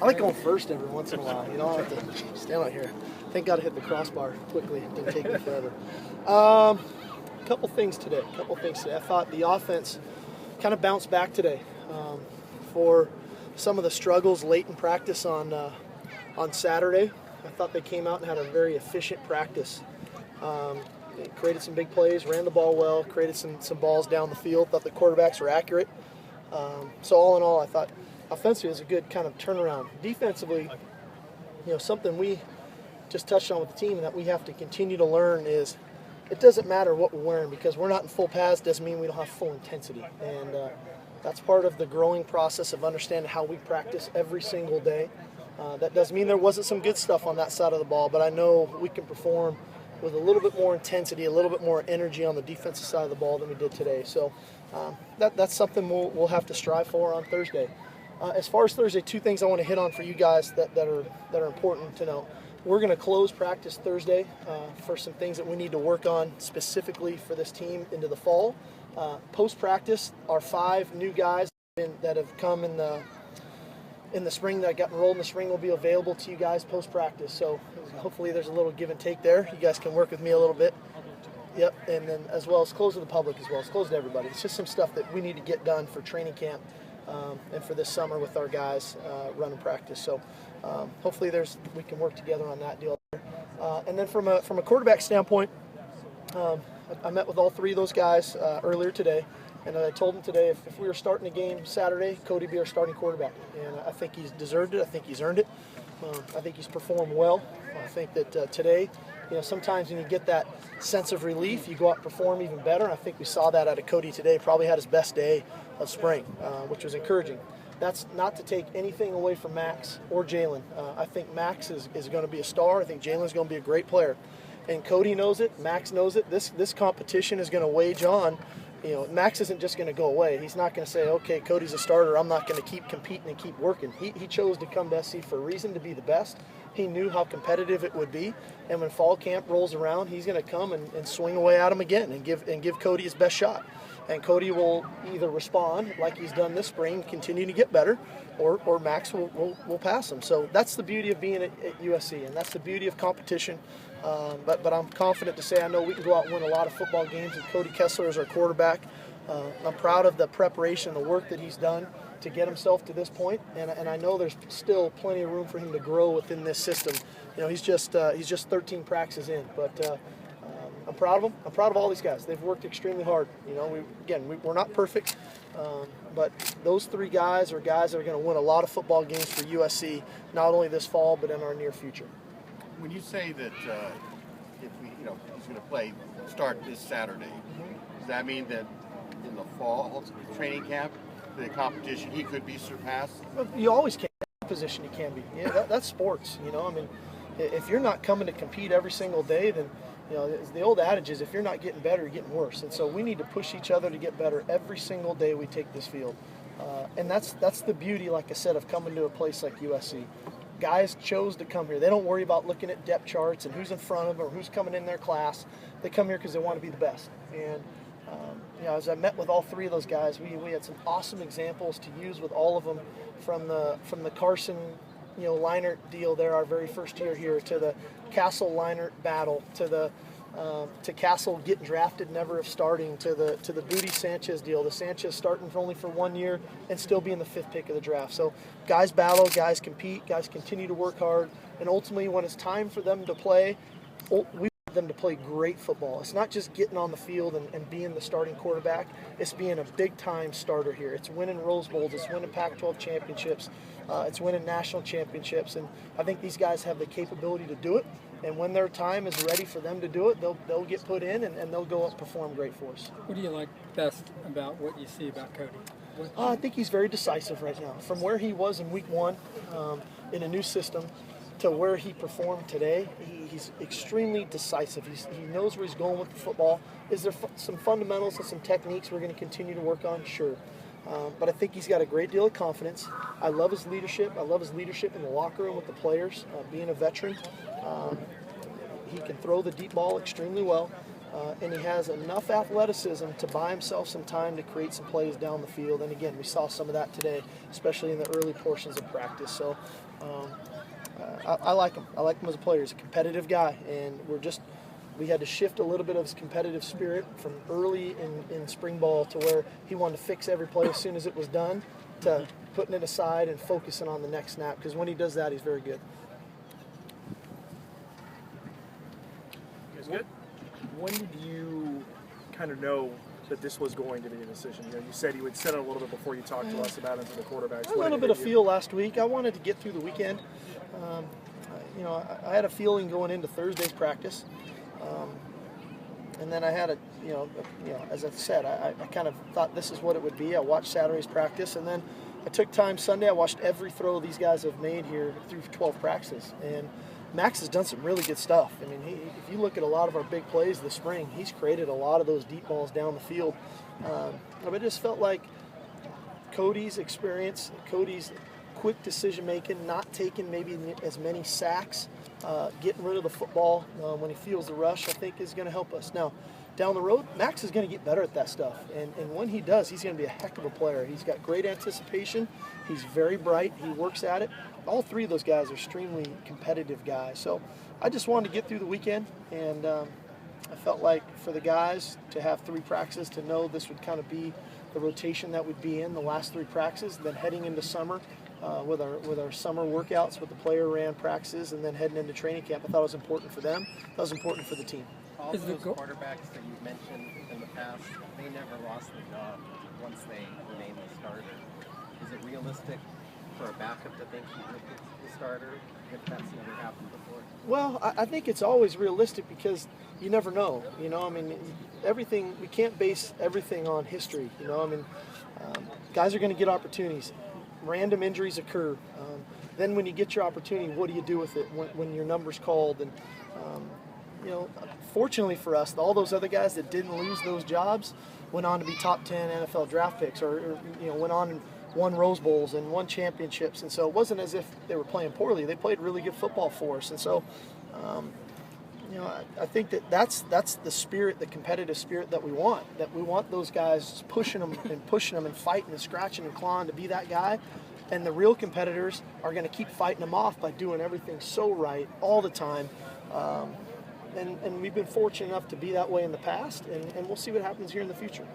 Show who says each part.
Speaker 1: I like going first every once in a while. You know, I have to stand out here. Thank God I hit the crossbar quickly. It didn't take me forever. Couple things today. I thought the offense kind of bounced back today for some of the struggles late in practice on Saturday. I thought they came out and had a very efficient practice. They created some big plays, ran the ball well, created some balls down the field. Thought the quarterbacks were accurate. So all in all, I thought offensively was a good kind of turnaround. Defensively, you know, something we just touched on with the team and that we have to continue to learn is it doesn't matter what we're wearing because we're not in full pads doesn't mean we don't have full intensity. And that's part of the growing process of understanding how we practice every single day. That doesn't mean there wasn't some good stuff on that side of the ball, but I know we can perform with a little bit more intensity, a little bit more energy on the defensive side of the ball than we did today. So that's something we'll have to strive for on Thursday. As far as Thursday, two things I want to hit on for you guys that are important to know. We're going to close practice Thursday for some things that we need to work on specifically for this team into the fall. Post-practice, our 5 new guys that have come in the spring that got enrolled in the spring will be available to you guys post-practice. So hopefully there's a little give and take there. You guys can work with me a little bit. Yep, and then as well as close to the public as well. It's closed to everybody. It's just some stuff that we need to get done for training camp and for this summer with our guys running practice. So hopefully we can work together on that deal there. And then from a quarterback standpoint, I met with all 3 of those guys earlier today. And I told him today if we were starting a game Saturday, Cody would be our starting quarterback. And I think he's deserved it. I think he's earned it. I think he's performed well. I think that today, you know, sometimes when you get that sense of relief, you go out and perform even better. And I think we saw that out of Cody today. Probably had his best day of spring, which was encouraging. That's not to take anything away from Max or Jalen. I think Max is going to be a star. I think Jalen's going to be a great player. And Cody knows it. Max knows it. This competition is going to wage on. You know, Max isn't just going to go away. He's not going to say, okay, Cody's a starter. I'm not going to keep competing and keep working. He chose to come to SC for a reason, to be the best. He knew how competitive it would be. And when fall camp rolls around, he's going to come and swing away at him again and give Cody his best shot. And Cody will either respond like he's done this spring, continue to get better, or Max will pass him. So that's the beauty of being at USC, and that's the beauty of competition. But I'm confident to say I know we can go out and win a lot of football games with Cody Kessler as our quarterback. I'm proud of the preparation, the work that he's done to get himself to this point, and I know there's still plenty of room for him to grow within this system. You know, he's just 13 practices in, but I'm proud of him. I'm proud of all these guys. They've worked extremely hard. You know, we're not perfect, but those 3 guys are guys that are going to win a lot of football games for USC, not only this fall but in our near future.
Speaker 2: When you say that if he's going to start this Saturday, does that mean that in the fall training camp, the competition, he could be surpassed?
Speaker 1: Well, you always can. Position he can be. Yeah, that's sports. You know, I mean, if you're not coming to compete every single day, then you know the old adage is if you're not getting better, you're getting worse. And so we need to push each other to get better every single day we take this field. And that's the beauty, like I said, of coming to a place like USC. Guys chose to come here. They don't worry about looking at depth charts and who's in front of them or who's coming in their class. They come here because they want to be the best. And you know, as I met with all 3 of those guys, we had some awesome examples to use with all of them, from the Carson, you know, Leinart deal there, our very first year here, to the Castle Leinart battle, to Castle getting drafted, never of starting, to the Booty Sanchez deal, the Sanchez starting only for 1 year and still being the 5th pick of the draft. So guys battle, guys compete, guys continue to work hard, and ultimately when it's time for them to play, we want them to play great football. It's not just getting on the field and being the starting quarterback. It's being a big-time starter here. It's winning Rose Bowls. It's winning Pac-12 championships. It's winning national championships. And I think these guys have the capability to do it. And when their time is ready for them to do it, they'll get put in and they'll go up and perform great for us.
Speaker 3: What do you like best about what you see about Cody?
Speaker 1: I think he's very decisive right now. From where he was in week 1 in a new system to where he performed today, he's extremely decisive. He knows where he's going with the football. Is there some fundamentals and some techniques we're going to continue to work on? Sure. But I think he's got a great deal of confidence. I love his leadership. I love his leadership in the locker room with the players, being a veteran. He can throw the deep ball extremely well. and he has enough athleticism to buy himself some time to create some plays down the field. And again, we saw some of that today, especially in the early portions of practice. So I like him. I like him as a player. He's a competitive guy, and we had to shift a little bit of his competitive spirit from early in spring ball to where he wanted to fix every play as soon as it was done to putting it aside and focusing on the next snap, because when he does that, he's very good.
Speaker 4: Good. When did you kind of know that this was going to be a decision? You said you would said it a little bit before you talked to us about it to the quarterbacks.
Speaker 1: A little bit of feel last week. I wanted to get through the weekend. I had a feeling going into Thursday's practice, and then I had as I said, I kind of thought this is what it would be. I watched Saturday's practice, and then I took time Sunday. I watched every throw these guys have made here through 12 practices, and Max has done some really good stuff. I mean, if you look at a lot of our big plays this spring, he's created a lot of those deep balls down the field. But it just felt like Cody's experience, Cody's quick decision making, not taking maybe as many sacks, getting rid of the football when he feels the rush, I think is going to help us. Now, down the road, Max is going to get better at that stuff. And when he does, he's going to be a heck of a player. He's got great anticipation. He's very bright. He works at it. All three of those guys are extremely competitive guys. So I just wanted to get through the weekend, and I felt like for the guys to have 3 practices, to know this would kind of be the rotation that would be in the last 3 practices, then heading into summer with our summer workouts with the player ran practices, and then heading into training camp. I thought it was important for them. That was important for the team.
Speaker 5: All those quarterbacks that you've mentioned in the past, they never lost the job once they were named the starter. Is it realistic for a backup to think he would be the starter if that's never happened before?
Speaker 1: Well, I think it's always realistic because you never know. I mean, everything, we can't base everything on history. Guys are going to get opportunities. Random injuries occur. Then when you get your opportunity, what do you do with it when your number's called? And fortunately for us, all those other guys that didn't lose those jobs went on to be top 10 NFL draft picks, or went on and won Rose Bowls and won championships. And so it wasn't as if they were playing poorly. They played really good football for us. And so, I think that's the spirit, the competitive spirit that we want. That we want those guys pushing them and fighting and scratching and clawing to be that guy. And the real competitors are going to keep fighting them off by doing everything so right all the time. And we've been fortunate enough to be that way in the past, and we'll see what happens here in the future.